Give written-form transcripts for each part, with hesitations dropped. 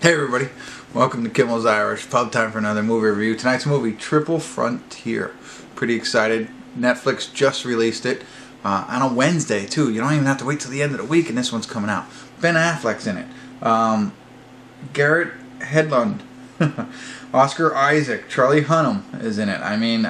Hey everybody, welcome to Kimmel's Irish. Pub time for another movie review. Tonight's movie, Triple Frontier. Pretty excited. Netflix just released it on a Wednesday too. You don't even have to wait till the end of the week and this one's coming out. Ben Affleck's in it. Garrett Hedlund, Oscar Isaac, Charlie Hunnam is in it. I mean,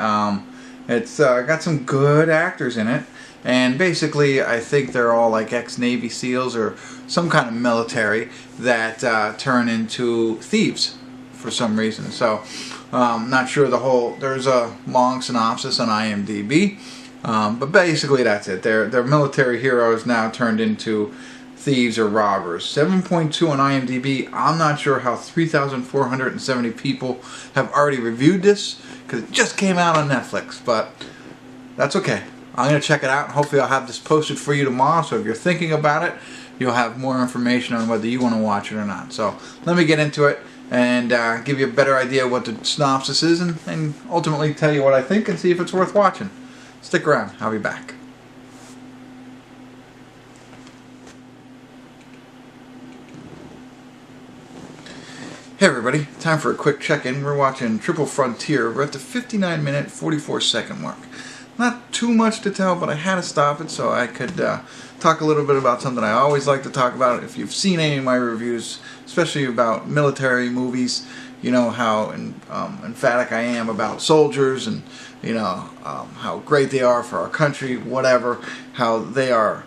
it's got some good actors in it. And basically, I think they're all like ex-Navy SEALs or some kind of military that turn into thieves for some reason. So, not sure the whole. There's a long synopsis on IMDb, but basically that's it. They're military heroes now turned into thieves or robbers. 7.2 on IMDb. I'm not sure how 3,470 people have already reviewed this because it just came out on Netflix, but that's okay. I'm going to check it out. Hopefully I'll have this posted for you tomorrow, so if you're thinking about it, you'll have more information on whether you want to watch it or not. So let me get into it and give you a better idea of what the synopsis is and ultimately tell you what I think and see if it's worth watching. Stick around. I'll be back. Hey everybody, time for a quick check-in. We're watching Triple Frontier. We're at the 59-minute, 44-second mark. Not too much to tell, but I had to stop it so I could talk a little bit about something I always like to talk about. If you've seen any of my reviews, especially about military movies, you know how emphatic I am about soldiers and you know how great they are for our country, whatever, how they are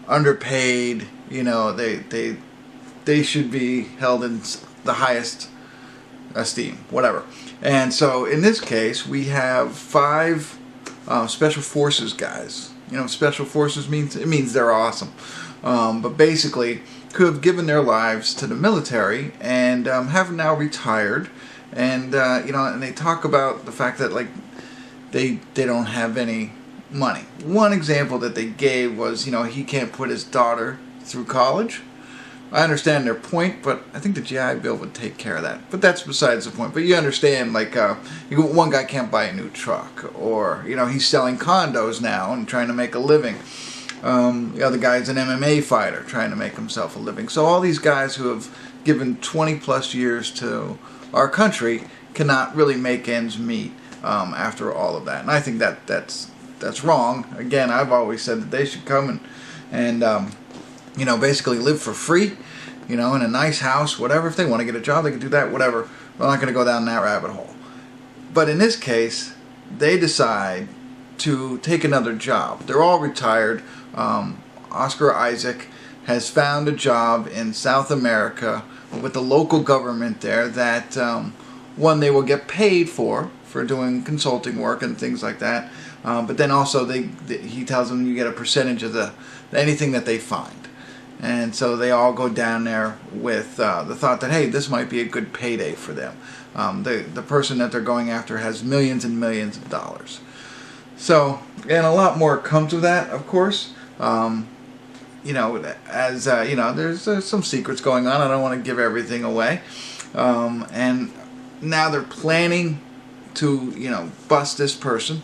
underpaid, you know, they should be held in the highest esteem, whatever. And so in this case, we have 5 Special Forces guys. You know what Special Forces means? It means they're awesome. But basically, could have given their lives to the military and have now retired. And you know, and they talk about the fact that like they don't have any money. One example that they gave was, you know, he can't put his daughter through college. I understand their point, but I think the GI Bill would take care of that. But that's besides the point. But you understand, like, one guy can't buy a new truck, or you know, he's selling condos now and trying to make a living. The other guy's an MMA fighter trying to make himself a living. So all these guys who have given 20+ years to our country cannot really make ends meet after all of that. And I think that's wrong. Again, I've always said that they should come and you know, basically live for free, you know, in a nice house, whatever. If they want to get a job, they can do that, whatever. We're not going to go down that rabbit hole. But in this case, they decide to take another job. They're all retired. Oscar Isaac has found a job in South America with the local government there that, one, they will get paid for doing consulting work and things like that. But then also he tells them you get a percentage of anything that they find. And so they all go down there with the thought that, hey, this might be a good payday for them. The person that they're going after has millions and millions of dollars. So, and a lot more comes of that, of course. You know, as you know, there's some secrets going on. I don't want to give everything away. And now they're planning to, you know, bust this person.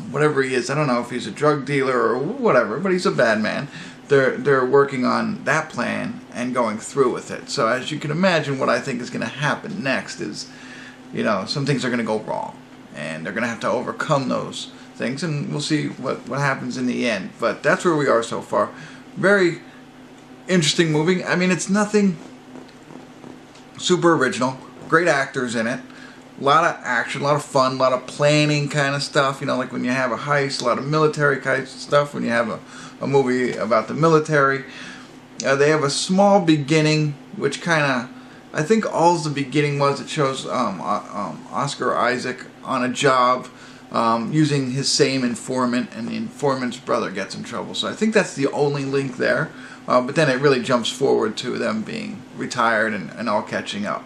Whatever he is, I don't know if he's a drug dealer or whatever, but he's a bad man. They're working on that plan and going through with it. So as you can imagine, what I think is going to happen next is, you know, some things are going to go wrong, and they're going to have to overcome those things, and we'll see what happens in the end. But that's where we are so far. Very interesting movie. I mean, it's nothing super original. Great actors in it. A lot of action, a lot of fun, a lot of planning kind of stuff. You know, like when you have a heist, a lot of military kind of stuff. When you have a movie about the military, they have a small beginning, which kind of, I think all the beginning was, it shows Oscar Isaac on a job using his same informant, and the informant's brother gets in trouble. So I think that's the only link there. But then it really jumps forward to them being retired and all catching up.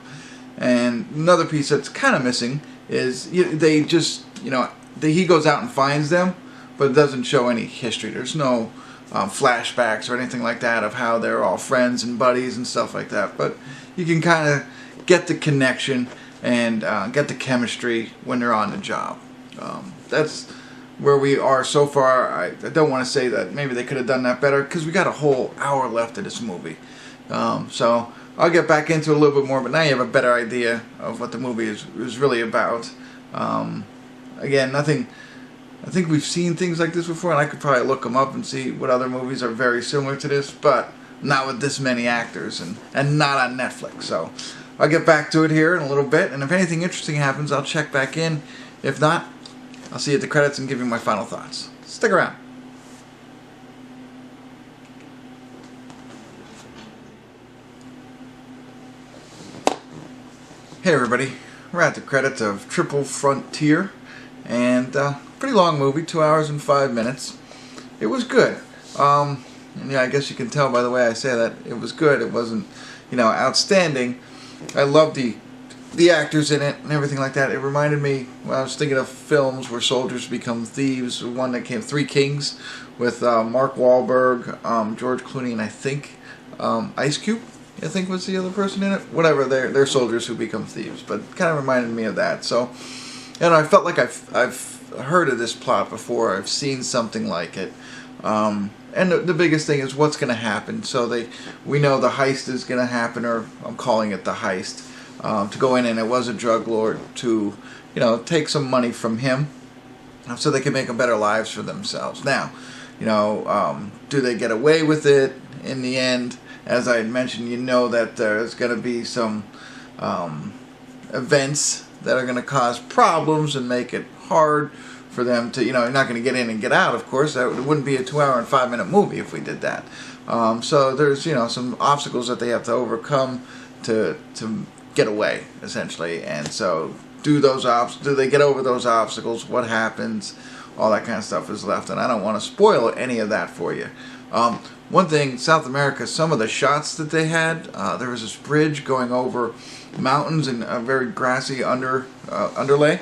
And another piece that's kind of missing is they just, you know, he goes out and finds them, but it doesn't show any history. There's no flashbacks or anything like that of how they're all friends and buddies and stuff like that. But you can kind of get the connection and get the chemistry when they're on the job. That's where we are so far. I don't want to say that maybe they could have done that better because we got a whole hour left of this movie. So I'll get back into it a little bit more, but now you have a better idea of what the movie is really about. Again, nothing. I think we've seen things like this before, and I could probably look them up and see what other movies are very similar to this, but not with this many actors and not on Netflix. So I'll get back to it here in a little bit, and if anything interesting happens, I'll check back in. If not, I'll see you at the credits and give you my final thoughts. Stick around. Hey everybody, we're at the credits of Triple Frontier, and pretty long movie, 2 hours and 5 minutes. It was good. And yeah, I guess you can tell by the way I say that it was good. It wasn't, outstanding. I loved the actors in it and everything like that. It reminded me, I was thinking of films where soldiers become thieves. One that came, Three Kings, with Mark Wahlberg, George Clooney, and I think Ice Cube, I think was the other person in it. Whatever, they're soldiers who become thieves, but kind of reminded me of that. So, I felt like I've heard of this plot before. I've seen something like it. And the biggest thing is what's going to happen. So we know the heist is going to happen, or I'm calling it the heist, to go in, and it was a drug lord to, take some money from him, so they can make better lives for themselves. Now, do they get away with it in the end? As I had mentioned, that there's going to be some events that are going to cause problems and make it hard for them to, you're not going to get in and get out, of course. It wouldn't be a 2 hour and 5 minute movie if we did that. So there's, some obstacles that they have to overcome to get away, essentially. And so do they get over those obstacles? What happens? All that kind of stuff is left. And I don't want to spoil any of that for you. One thing, South America, some of the shots that they had, there was this bridge going over mountains and a very grassy underlay.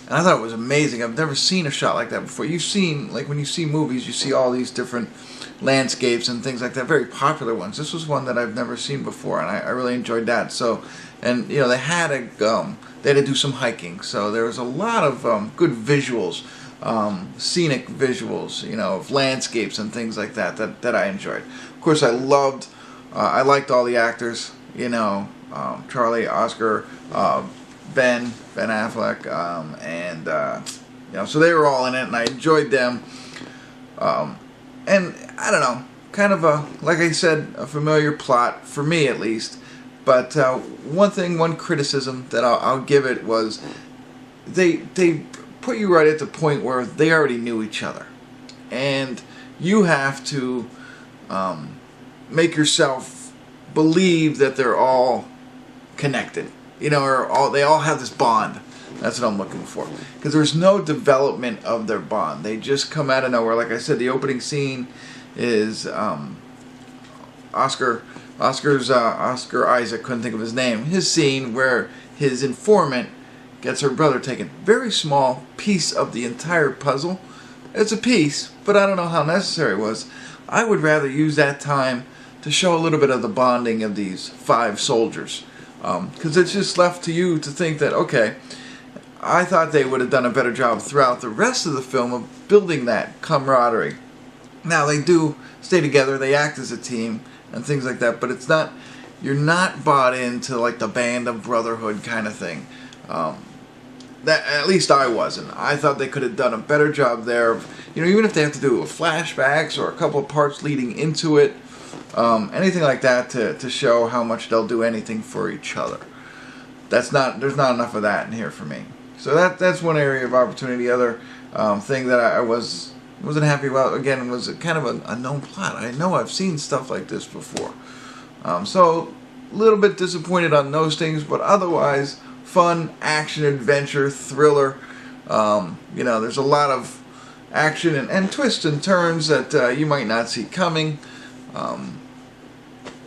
And I thought it was amazing. I've never seen a shot like that before. You've seen, like when you see movies, you see all these different landscapes and things like that, very popular ones. This was one that I've never seen before, and I really enjoyed that. So, and they had to do some hiking, so there was a lot of good visuals, scenic visuals, of landscapes and things like that I enjoyed. Of course, I liked all the actors, Charlie, Oscar, Ben Affleck, and so they were all in it, and I enjoyed them. And I don't know, kind of like I said, a familiar plot for me at least. But one criticism that I'll give it was they put you right at the point where they already knew each other, and you have to make yourself believe that they're all connected. Or they all have this bond. That's what I'm looking for. Because there's no development of their bond. They just come out of nowhere. Like I said, the opening scene is Oscar Isaac, couldn't think of his name. His scene where his informant gets her brother taken. Very small piece of the entire puzzle. It's a piece, but I don't know how necessary it was. I would rather use that time to show a little bit of the bonding of these 5 soldiers. Because it's just left to you to think that, okay, I thought they would have done a better job throughout the rest of the film of building that camaraderie. Now, they do stay together, they act as a team, and things like that, but it's not, you're not bought into like the band of brotherhood kind of thing. That, at least I wasn't. I thought they could have done a better job there of, even if they have to do flashbacks or a couple of parts leading into it, anything like that to show how much they'll do anything for each other. There's not enough of that in here for me. So that's one area of opportunity. The other thing that I wasn't happy about, again, was kind of a known plot. I know I've seen stuff like this before. So a little bit disappointed on those things, but otherwise fun, action, adventure, thriller. There's a lot of action and twists and turns that you might not see coming.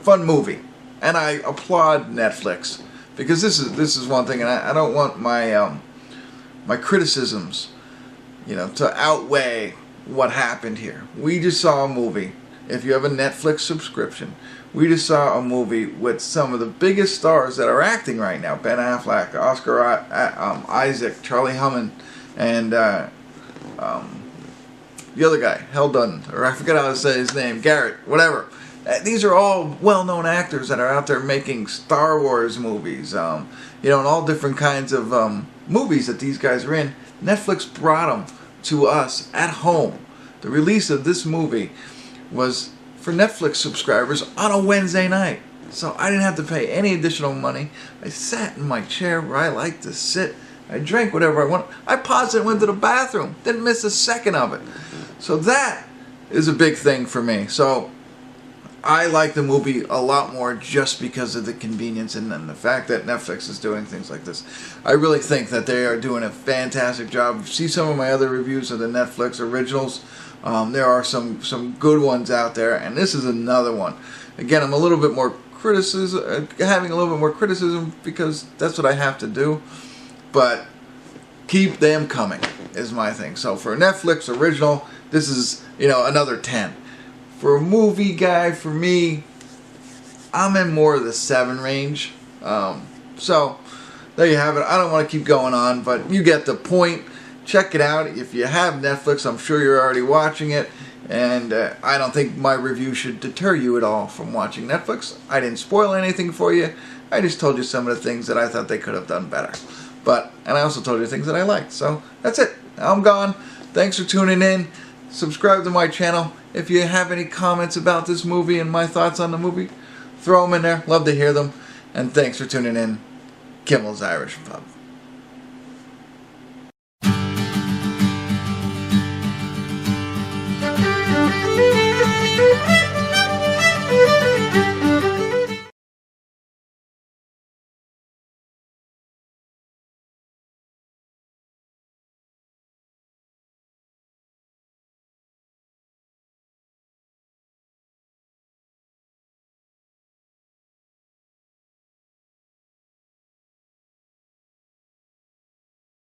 Fun movie, and I applaud Netflix, because this is one thing, and I don't want my my criticisms, to outweigh what happened here. We just saw a movie. If you have a Netflix subscription, we just saw a movie with some of the biggest stars that are acting right now: Ben Affleck, Oscar Isaac, Charlie Hunnam, and the other guy, Heldon, or I forget how to say his name, Garrett, whatever. These are all well-known actors that are out there making Star Wars movies, and all different kinds of movies that these guys are in. Netflix brought them to us at home. The release of this movie was for Netflix subscribers on a Wednesday night. So I didn't have to pay any additional money. I sat in my chair where I like to sit. I drank whatever I want. I paused and went to the bathroom. Didn't miss a second of it. So that is a big thing for me. So I like the movie a lot more just because of the convenience and the fact that Netflix is doing things like this. I really think that they are doing a fantastic job. See some of my other reviews of the Netflix originals. There are some good ones out there, and this is another one. Again, I'm a little bit more having a little bit more criticism because that's what I have to do. But keep them coming is my thing. So for a Netflix original, this is another 10. For a movie guy, for me, I'm in more of the 7 range. So there you have it. I don't want to keep going on, but you get the point. Check it out. If you have Netflix, I'm sure you're already watching it. And I don't think my review should deter you at all from watching Netflix. I didn't spoil anything for you. I just told you some of the things that I thought they could have done better. And I also told you things that I liked. So that's it. I'm gone. Thanks for tuning in. Subscribe to my channel. If you have any comments about this movie and my thoughts on the movie, throw them in there. Love to hear them. And thanks for tuning in. Kimmel's Irish Pub.